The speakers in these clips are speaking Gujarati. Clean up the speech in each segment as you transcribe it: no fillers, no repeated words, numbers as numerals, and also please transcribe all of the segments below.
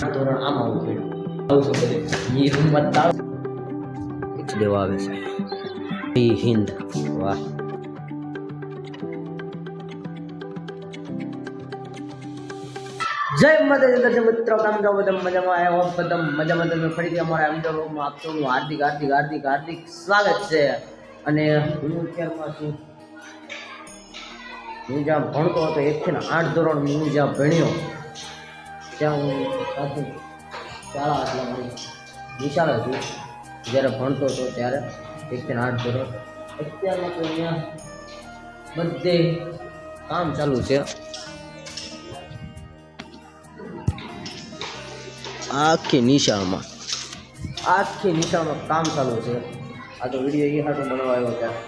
ધોરણ આમ આવું દેવા આવે છે હિન્દ વાહ જય માતાજી દર્શક મિત્રો કામ જાઓ બધા મજામાં આવ્યા હો બધા મજામાં તમે ફરીથી અમારા એમજો વ્લોગમાં આપ સૌનું હાર્દિક હાર્દિક હાર્દિક હાર્દિક સ્વાગત છે અને હું અત્યારમાં છું હું જ્યાં ભણતો હતો 1 થી 8 ધોરણ હું જ્યાં ભણ્યો ત્યાં હું સાચું શાળા એટલે મારી નિશાળ હતી જ્યારે ભણતો હતો ત્યારે 1 થી 8 ધોરણ અત્યારમાં તો અહીંયા બધે કામ ચાલુ છે આખી નિશાળમાં કામ ચાલુ છે આ તો વિડીયો એ હાટું બનાવવા આવ્યો ત્યારે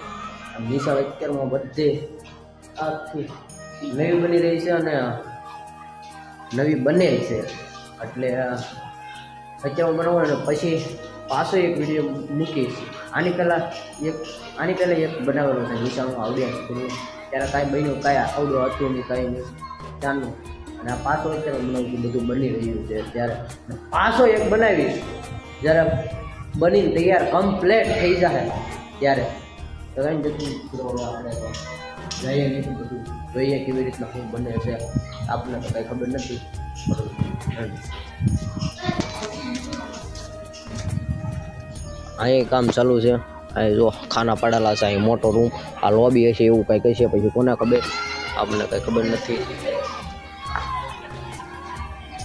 નિશાળ અત્યારમાં બધે આખી નવી બની રહી છે અને નવી બને છે એટલે અત્યારમાં બનાવવા અને પછી પાછો એક વિડીયો મૂકીશ આની પહેલાં એક બનાવેલો છે નિશાળમાં આવડ્યા સ્કૂલનું ત્યારે કાંઈ બન્યું કાંઈ આવડું હતું નહીં કાંઈ નહીં ત્યાંનું અને આ પાછો અત્યારે બનાવતું બધું બની રહ્યું છે ત્યારે પાછો એક બનાવીશ જ્યારે બનીને તૈયાર કમ્પ્લેટ થઈ જાય ત્યારે તો કાંઈ જતું આપણે જઈએ નહીં બધું જોઈએ કેવી રીતના શું બને છે આપણને તો કાંઈ ખબર નથી અહીં કામ ચાલુ છે અહીં જો ખાના પાડેલા છે અહીં મોટો રૂમ આ લોબી હશે એવું કંઈ કહેશે પછી કોને ખબર આપણને કંઈ ખબર નથી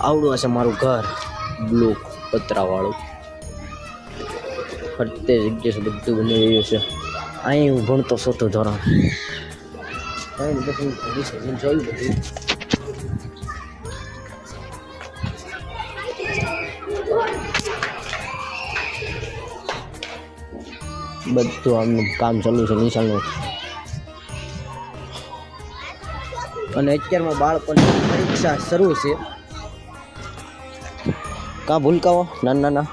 આવડું હશે મારું ઘર બ્લુ પતરાવાળું ફરતે જગ્યાએ બધું બની રહ્યું છે અહીં હું ભણતો ચોથું ધોરણ કંઈ પછી જોયું બધું આમનું કામ ચાલુ છે નિશાળનું અને અત્યારમાં બાળકોની પરીક્ષા શરૂ છે કાં ભૂલકાઓ નાના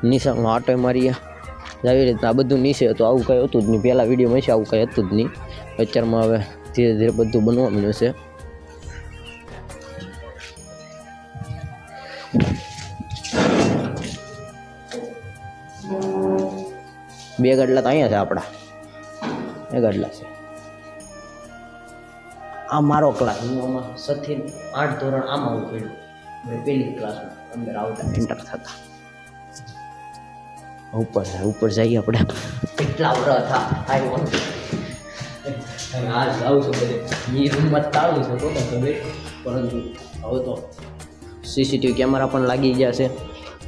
નિશાળનો આટો મારીએ આવી રીતના આ બધું નીચે તો આવું કંઈ હતું જ નહીં પહેલાં વિડીયોમાં છે આવું કંઈ હતું જ નહીં અત્યારમાં હવે ધીરે ધીરે બધું બનવા મળ્યું છે બે ગાડલા તો અહીંયા છે આપણા એ ગાડલા છે આ મારો ક્લાસ હું આમાં 6 થી 8 ધોરણ આમાં હું પડ્યું પહેલી ક્લાસમાં અંદર આવતા એન્ટર થતા ઉપર જઈએ આપણે કેટલા વર્ષ આવ્યો આ આવું છું બધે એ રૂમમાં તાળું છે તો ખબર પરંતુ હવે તો સીસીટીવી કેમેરા પણ લાગી ગયા છે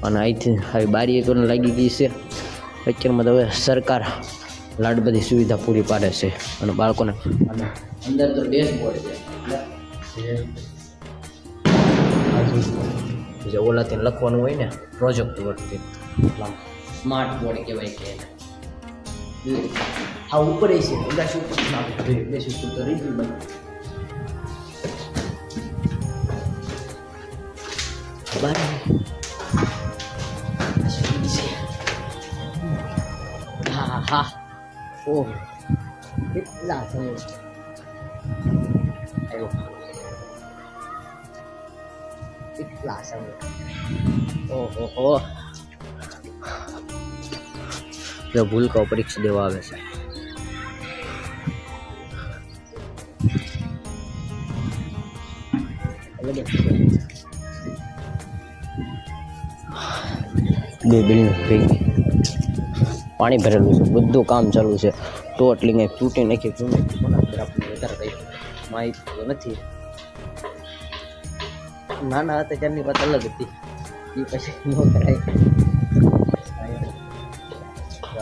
અને અહીંથી હવે બારીએ પણ લાગી ગઈ છે અત્યારમાં તો હવે સરકાર લાડ બધી સુવિધા પૂરી પાડે છે અને બાળકોને અને અંદર તો ડેશબોર્ડ છે જે ઓલાથી લખવાનું હોય ને પ્રોજેક્ટ વર્કથી સ્માર્ટ બોર્ડ કહેવાય કે હા ઉપર છે અગાશ ઉપર બેસ ઉપર તો રહી ગયું ભાઈ હા ઓહ કેટલા સમય આવ્યો કેટલા સમય ઓહો જો ભૂલકાઓ પરીક્ષા દેવા આવે છે બે બિલ્ડિંગ ભેગી પાણી ભરેલું છે બધું કામ ચાલુ છે ટોટલી કંઈક તૂટી નાખી આપણે વધારે કંઈ માહિતી તો નથી નાના હતા ત્યારની વાત અલગ હતી એ પછી ન કરાય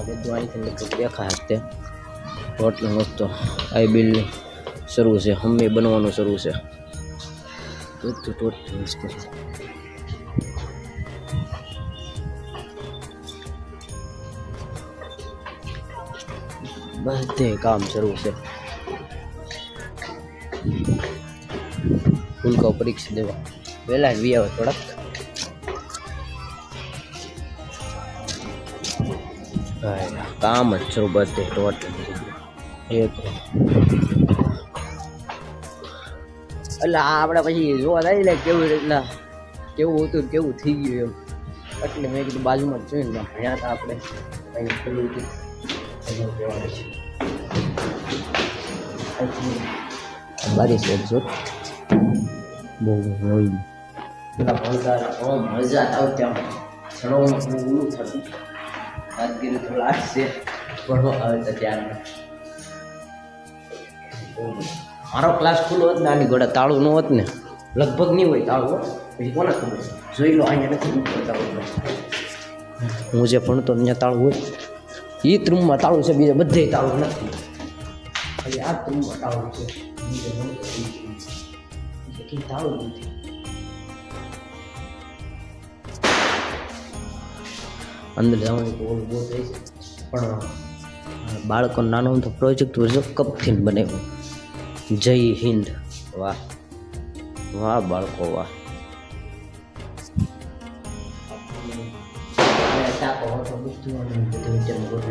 બધું અહીંથી લગભગ દેખાય તે ટોટલી મસ્ત આ બિલ્ડિંગ શરૂ છે હમ્મી બનવાનું શરૂ છે બધું ટોટલી મસ્ત બધે કામ શરૂ છે ભૂલકાઓ પરીક્ષા દેવા વહેલા જ આવે થોડાક કામ જ શરૂ બધે ટોટલ એટલે આપણે પછી જોવા જાય એટલે કેવું એટલા કેવું હતું કેવું થઈ ગયું એમ એટલે મેં કીધું બાજુમાં જ જોઈને ભણ્યા હતા આપણે કંઈ ખુલ્લું હતું કહેવાનું છે બારી છે જો બહુ હોય પેલા ભણતા મજા આવતી આમ ભણવામાં થોડું ઊંડું થતું યાદગીરી થોડું લાગશે ભણવા આવે તો ત્યારે મારો ક્લાસ ખુલ્લો હોત ને આની ઘોડે તાળું ન હોત ને લગભગ નહીં હોય તાળું પછી કોને ખબર જોઈ લો અહીંયા નથી મૂકતો તાળું હું જે ભણતો અહીંયા તાળું હોય એ જ રૂમમાં તાળું છે બીજા બધે તાળું નથી ખાલી આ જ રૂમમાં તાળું છે કંઈ તાળું નથી અંદર જવાની તો ઓલું બહુ થઈ છે પણ બાળકો નાનો તો પ્રોજેક્ટ વર્ઝો કપથી બનાવ્યો જય હિન્દ વાહ વાહ બાળકો વાહ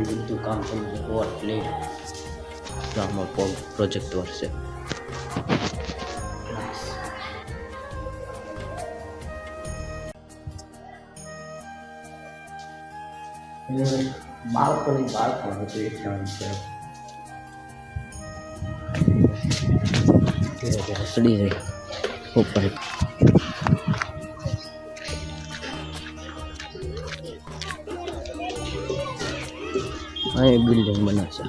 બધું કામ કરવું પ્રોજેક્ટ વર્ક છે બાળકોની બાળકો હતું એક ક્ષણ છે સડી જાય ઉપર અહીં બિલ્ડિંગ બનાવશે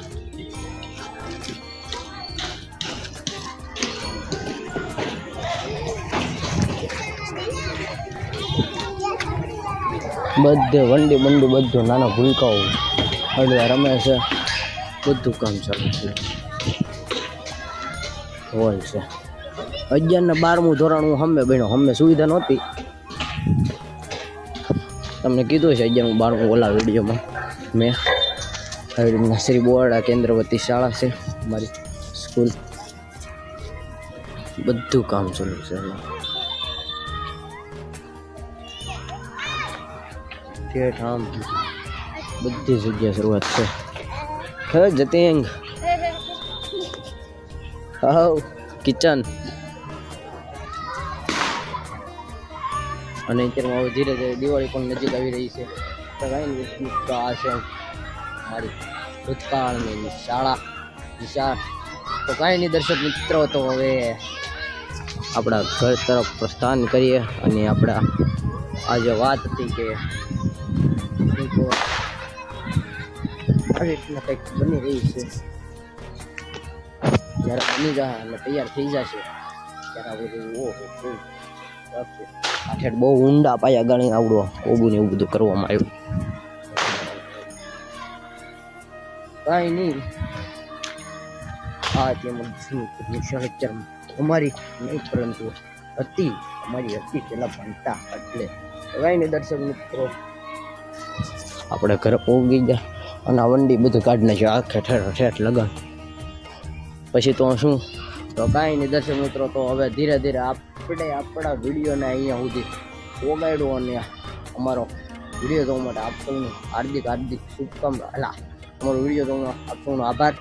બધે વંડી બંડી બધું નાના ભૂલકાઓ હળવા રમે છે બધું કામ ચાલુ છે હોય છે 11 ને 12મું ધોરણ હું હમે બન્યો હમે સુવિધા નહોતી તમને કીધું છે 11મું 12મું ઓલા વિડીયોમાં મેં આવી શ્રી બોરડા કેન્દ્રવતી શાળા છે મારી સ્કૂલ બધું કામ ચાલુ છે ઠેઠ આમ બધી જગ્યાએ શરૂઆત છે હે જતિંગ હાઉ કિચન અને અત્યારમાં હવે ધીરે ધીરે દિવાળી પણ નજીક આવી રહી છે તો કાંઈ તો આ છે મારી ભૂતકાળની શાળા નિશાળ તો કાંઈ નહીં દર્શક મિત્રો તો હવે આપણા ઘર તરફ પ્રસ્થાન કરીએ અને આપણા આજે વાત હતી કે આવી રીતના કંઈક બની રહી છે જ્યારે બની જાય અને તૈયાર થઈ જશે ત્યારે આપણે આઠેડ બહુ ઊંડા પાયા ગણી આવડો ઓબું ને એવું બધું કરવામાં આવ્યું કાંઈ નહીં આ તેમાં નિશાળ અમારી નહીં પરંતુ અમારી હતી પેલા ભણતા એટલે કાંઈ નહીં દર્શક મિત્રો આપણે ઘરે પહોંચી ગયા અને આ વંડી બધું કાઢી નાખ્યું આખે ઠેઠ લગન પછી તો શું તો કાંઈ નહીં દર્શક મિત્રો તો હવે ધીરે ધીરે આપણે આપણા વિડીયોને અહીંયા સુધી પહોંચાડ્યો અને અમારો વિડીયો જોવા માટે આપ સૌનું હાર્દિક શુભકામના અમારો વિડીયો જોવાનો આપ સૌનો આભાર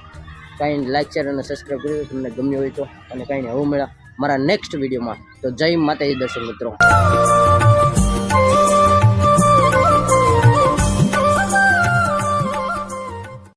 કાંઈ લાઈક શેર અને સબસ્ક્રાઈબ કર્યું તમને ગમ્યું હોય તો અને કાંઈ નહીં હવે મળ્યા મારા નેક્સ્ટ વિડીયોમાં તો જય માતાજી દર્શક મિત્રો